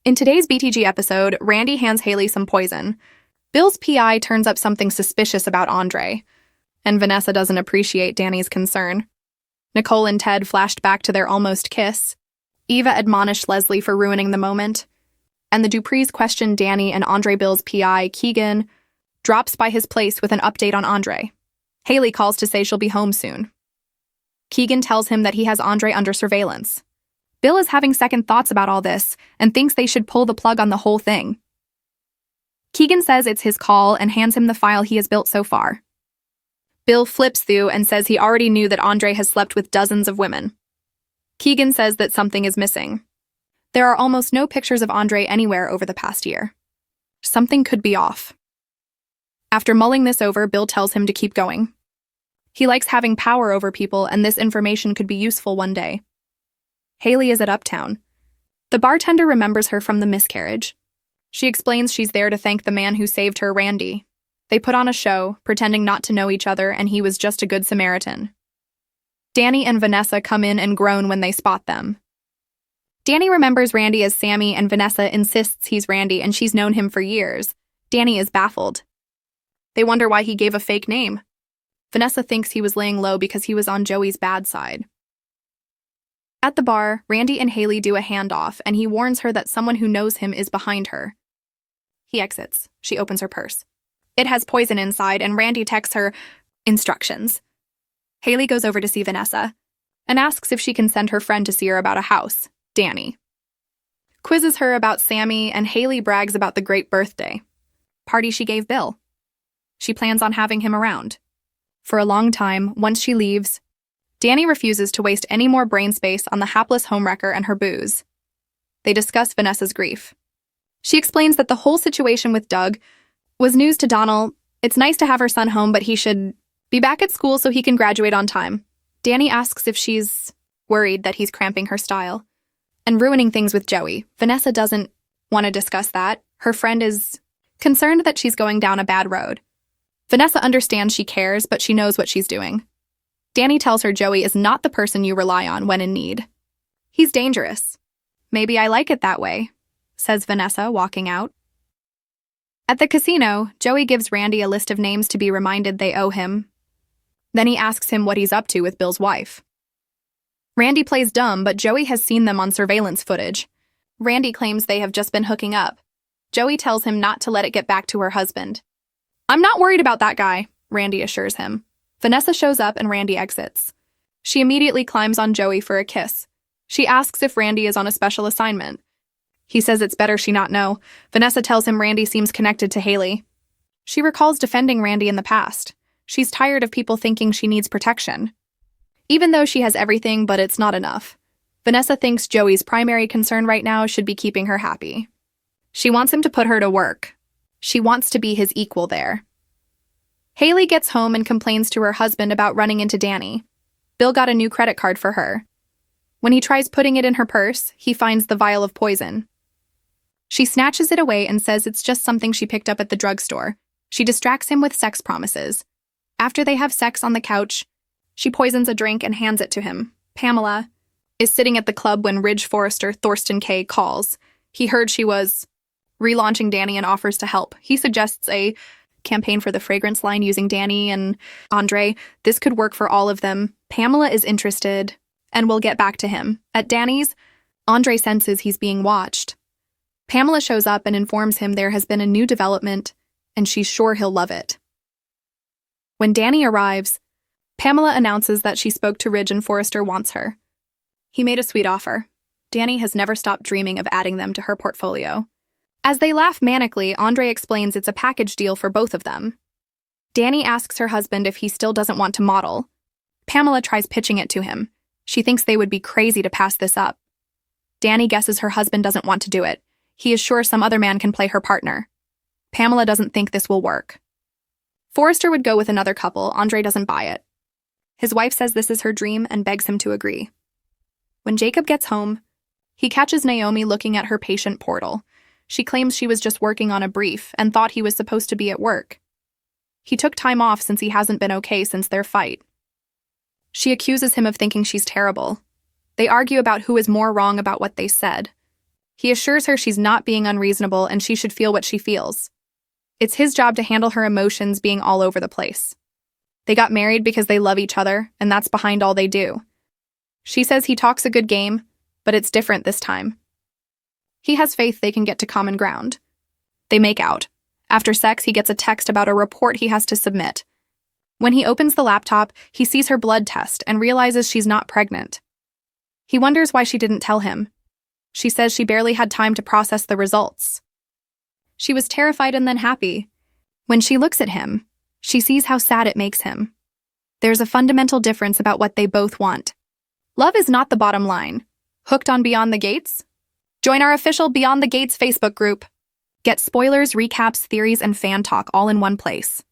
In today's BTG episode, Randy hands Hayley some poison. Bill's PI turns up something suspicious about Andre, and Vanessa doesn't appreciate Dani's concern. Nicole and Ted flashed back to their almost kiss. Eva admonished Leslie for ruining the moment, and the Duprees questioned Dani, and Andre Bill's PI, Keegan, drops by his place with an update on Andre. Hayley calls to say she'll be home soon. Keegan tells him that he has Andre under surveillance. Bill is having second thoughts about all this and thinks they should pull the plug on the whole thing. Keegan says it's his call and hands him the file he has built so far. Bill flips through and says he already knew that Andre has slept with dozens of women. Keegan says that something is missing. There are almost no pictures of Andre anywhere over the past year. Something could be off. After mulling this over, Bill tells him to keep going. He likes having power over people, and this information could be useful one day. Hayley is at Uptown. The bartender remembers her from the miscarriage. She explains she's there to thank the man who saved her, Randy. They put on a show, pretending not to know each other, and he was just a good Samaritan. Dani and Vanessa come in and groan when they spot them. Dani remembers Randy as Sammy, and Vanessa insists he's Randy and she's known him for years. Dani is baffled. They wonder why he gave a fake name. Vanessa thinks he was laying low because he was on Joey's bad side. At the bar, Randy and Hayley do a handoff, and he warns her that someone who knows him is behind her. He exits. She opens her purse. It has poison inside, and Randy texts her instructions. Hayley goes over to see Vanessa and asks if she can send her friend to see her about a house, Dani. Quizzes her about Sammy, and Hayley brags about the great birthday party she gave Bill. She plans on having him around. For a long time, once she leaves, Dani refuses to waste any more brain space on the hapless homewrecker and her booze. They discuss Vanessa's grief. She explains that the whole situation with Doug was news to Donald. It's nice to have her son home, but he should be back at school so he can graduate on time. Dani asks if she's worried that he's cramping her style and ruining things with Joey. Vanessa doesn't want to discuss that. Her friend is concerned that she's going down a bad road. Vanessa understands she cares, but she knows what she's doing. Dani tells her Joey is not the person you rely on when in need. He's dangerous. Maybe I like it that way, says Vanessa, walking out. At the casino, Joey gives Randy a list of names to be reminded they owe him. Then he asks him what he's up to with Bill's wife. Randy plays dumb, but Joey has seen them on surveillance footage. Randy claims they have just been hooking up. Joey tells him not to let it get back to her husband. I'm not worried about that guy, Randy assures him. Vanessa shows up and Randy exits. She immediately climbs on Joey for a kiss. She asks if Randy is on a special assignment. He says it's better she not know. Vanessa tells him Randy seems connected to Hayley. She recalls defending Randy in the past. She's tired of people thinking she needs protection. Even though she has everything, but it's not enough. Vanessa thinks Joey's primary concern right now should be keeping her happy. She wants him to put her to work. She wants to be his equal there. Hayley gets home and complains to her husband about running into Dani. Bill got a new credit card for her. When he tries putting it in her purse, he finds the vial of poison. She snatches it away and says it's just something she picked up at the drugstore. She distracts him with sex promises. After they have sex on the couch, she poisons a drink and hands it to him. Pamela is sitting at the club when Ridge Forrester Thorsten K. calls. He heard she was relaunching Dani and offers to help. He suggests a campaign for the fragrance line using Dani and Andre. This could work for all of them. Pamela is interested and will get back to him. At Dani's, Andre senses he's being watched. Pamela shows up and informs him there has been a new development and she's sure he'll love it. When Dani arrives, Pamela announces that she spoke to Ridge and Forrester wants her. He made a sweet offer. Dani has never stopped dreaming of adding them to her portfolio. As they laugh manically, Andre explains it's a package deal for both of them. Dani asks her husband if he still doesn't want to model. Pamela tries pitching it to him. She thinks they would be crazy to pass this up. Dani guesses her husband doesn't want to do it. He is sure some other man can play her partner. Pamela doesn't think this will work. Forrester would go with another couple. Andre doesn't buy it. His wife says this is her dream and begs him to agree. When Jacob gets home, he catches Naomi looking at her patient portal. She claims she was just working on a brief and thought he was supposed to be at work. He took time off since he hasn't been okay since their fight. She accuses him of thinking she's terrible. They argue about who is more wrong about what they said. He assures her she's not being unreasonable and she should feel what she feels. It's his job to handle her emotions being all over the place. They got married because they love each other, and that's behind all they do. She says he talks a good game, but it's different this time. He has faith they can get to common ground. They make out. After sex, he gets a text about a report he has to submit. When he opens the laptop, he sees her blood test and realizes she's not pregnant. He wonders why she didn't tell him. She says she barely had time to process the results. She was terrified and then happy. When she looks at him, she sees how sad it makes him. There's a fundamental difference about what they both want. Love is not the bottom line. Hooked on Beyond the Gates? Join our official Beyond the Gates Facebook group. Get spoilers, recaps, theories, and fan talk all in one place.